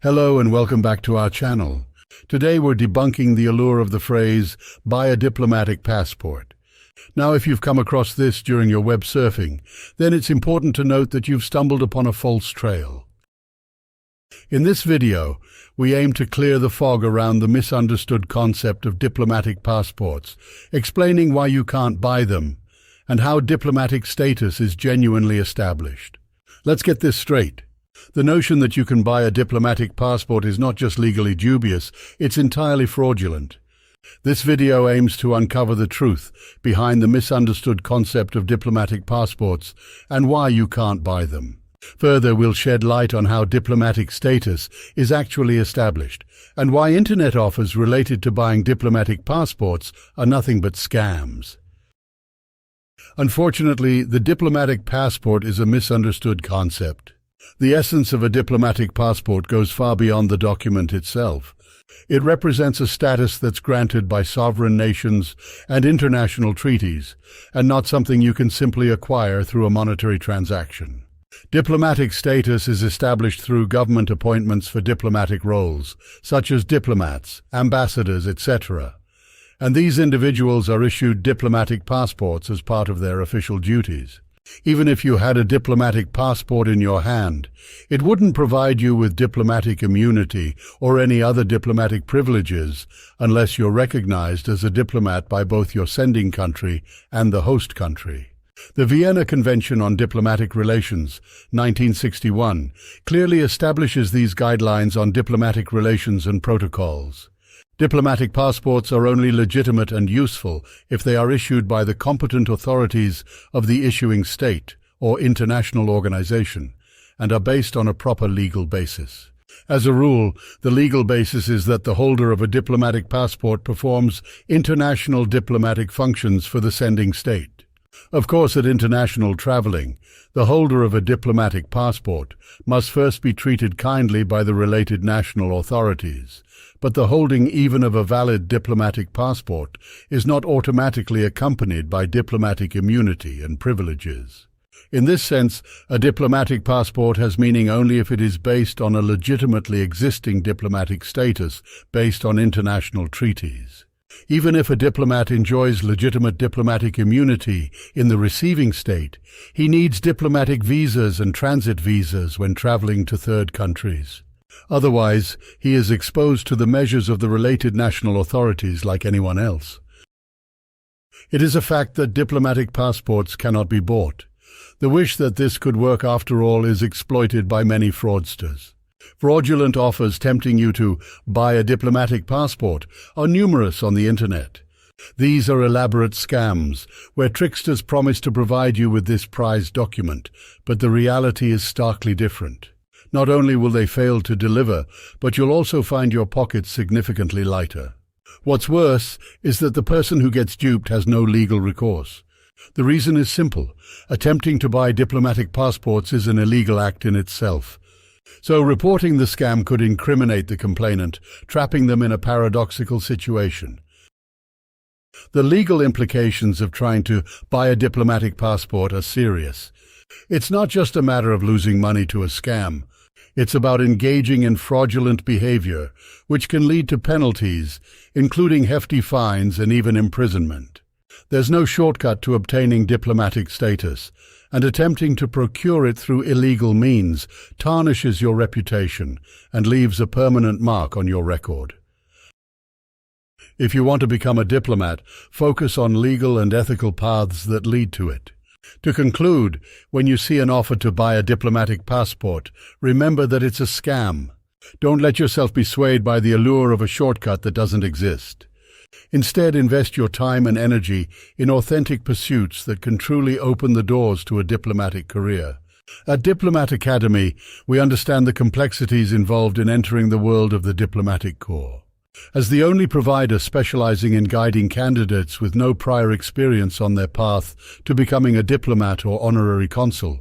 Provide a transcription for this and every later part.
Hello and welcome back to our channel. Today we're debunking the allure of the phrase, buy a diplomatic passport. Now if you've come across this during your web surfing, then it's important to note that you've stumbled upon a false trail. In this video, we aim to clear the fog around the misunderstood concept of diplomatic passports, explaining why you can't buy them, and how diplomatic status is genuinely established. Let's get this straight. The notion that you can buy a diplomatic passport is not just legally dubious, it's entirely fraudulent. This video aims to uncover the truth behind the misunderstood concept of diplomatic passports and why you can't buy them. Further, we'll shed light on how diplomatic status is actually established and why internet offers related to buying diplomatic passports are nothing but scams. Unfortunately, the diplomatic passport is a misunderstood concept. The essence of a diplomatic passport goes far beyond the document itself. It represents a status that's granted by sovereign nations and international treaties, and not something you can simply acquire through a monetary transaction. Diplomatic status is established through government appointments for diplomatic roles, such as diplomats, ambassadors, etc. And these individuals are issued diplomatic passports as part of their official duties. Even if you had a diplomatic passport in your hand, it wouldn't provide you with diplomatic immunity or any other diplomatic privileges unless you're recognized as a diplomat by both your sending country and the host country. The Vienna Convention on Diplomatic Relations, 1961, clearly establishes these guidelines on diplomatic relations and protocols. Diplomatic passports are only legitimate and useful if they are issued by the competent authorities of the issuing state or international organization and are based on a proper legal basis. As a rule, the legal basis is that the holder of a diplomatic passport performs international diplomatic functions for the sending state. Of course, at international traveling, the holder of a diplomatic passport must first be treated kindly by the related national authorities. But the holding even of a valid diplomatic passport is not automatically accompanied by diplomatic immunity and privileges. In this sense, a diplomatic passport has meaning only if it is based on a legitimately existing diplomatic status based on international treaties. Even if a diplomat enjoys legitimate diplomatic immunity in the receiving state, he needs diplomatic visas and transit visas when traveling to third countries. Otherwise, he is exposed to the measures of the related national authorities like anyone else. It is a fact that diplomatic passports cannot be bought. The wish that this could work after all is exploited by many fraudsters. Fraudulent offers tempting you to buy a diplomatic passport are numerous on the internet. These are elaborate scams, where tricksters promise to provide you with this prized document, but the reality is starkly different. Not only will they fail to deliver, but you'll also find your pockets significantly lighter. What's worse is that the person who gets duped has no legal recourse. The reason is simple. Attempting to buy diplomatic passports is an illegal act in itself. So reporting the scam could incriminate the complainant, trapping them in a paradoxical situation. The legal implications of trying to buy a diplomatic passport are serious. It's not just a matter of losing money to a scam. It's about engaging in fraudulent behavior, which can lead to penalties, including hefty fines and even imprisonment. There's no shortcut to obtaining diplomatic status, and attempting to procure it through illegal means tarnishes your reputation and leaves a permanent mark on your record. If you want to become a diplomat, focus on legal and ethical paths that lead to it. To conclude, when you see an offer to buy a diplomatic passport, remember that it's a scam. Don't let yourself be swayed by the allure of a shortcut that doesn't exist. Instead, invest your time and energy in authentic pursuits that can truly open the doors to a diplomatic career. At Diplomat.acaddemy, we understand the complexities involved in entering the world of the diplomatic corps. As the only provider specializing in guiding candidates with no prior experience on their path to becoming a diplomat or honorary consul,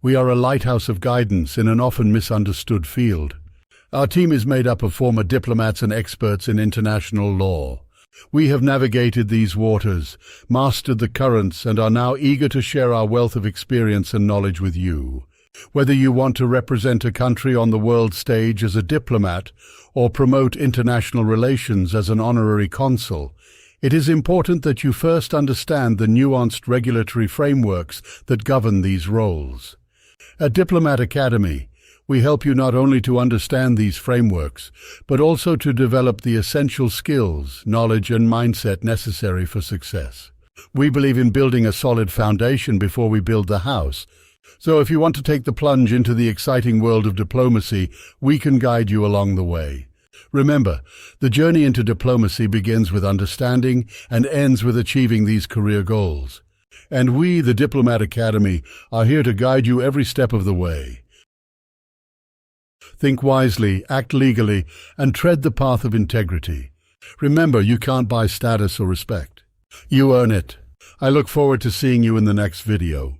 we are a lighthouse of guidance in an often misunderstood field. Our team is made up of former diplomats and experts in international law. We have navigated these waters, mastered the currents, and are now eager to share our wealth of experience and knowledge with you. Whether you want to represent a country on the world stage as a diplomat or promote international relations as an honorary consul, it is important that you first understand the nuanced regulatory frameworks that govern these roles. At Diplomat Academy, we help you not only to understand these frameworks, but also to develop the essential skills, knowledge, and mindset necessary for success. We believe in building a solid foundation before we build the house. So if you want to take the plunge into the exciting world of diplomacy, we can guide you along the way. Remember, the journey into diplomacy begins with understanding and ends with achieving these career goals. And we, the Diplomat Academy, are here to guide you every step of the way. Think wisely, act legally, and tread the path of integrity. Remember, you can't buy status or respect. You earn it. I look forward to seeing you in the next video.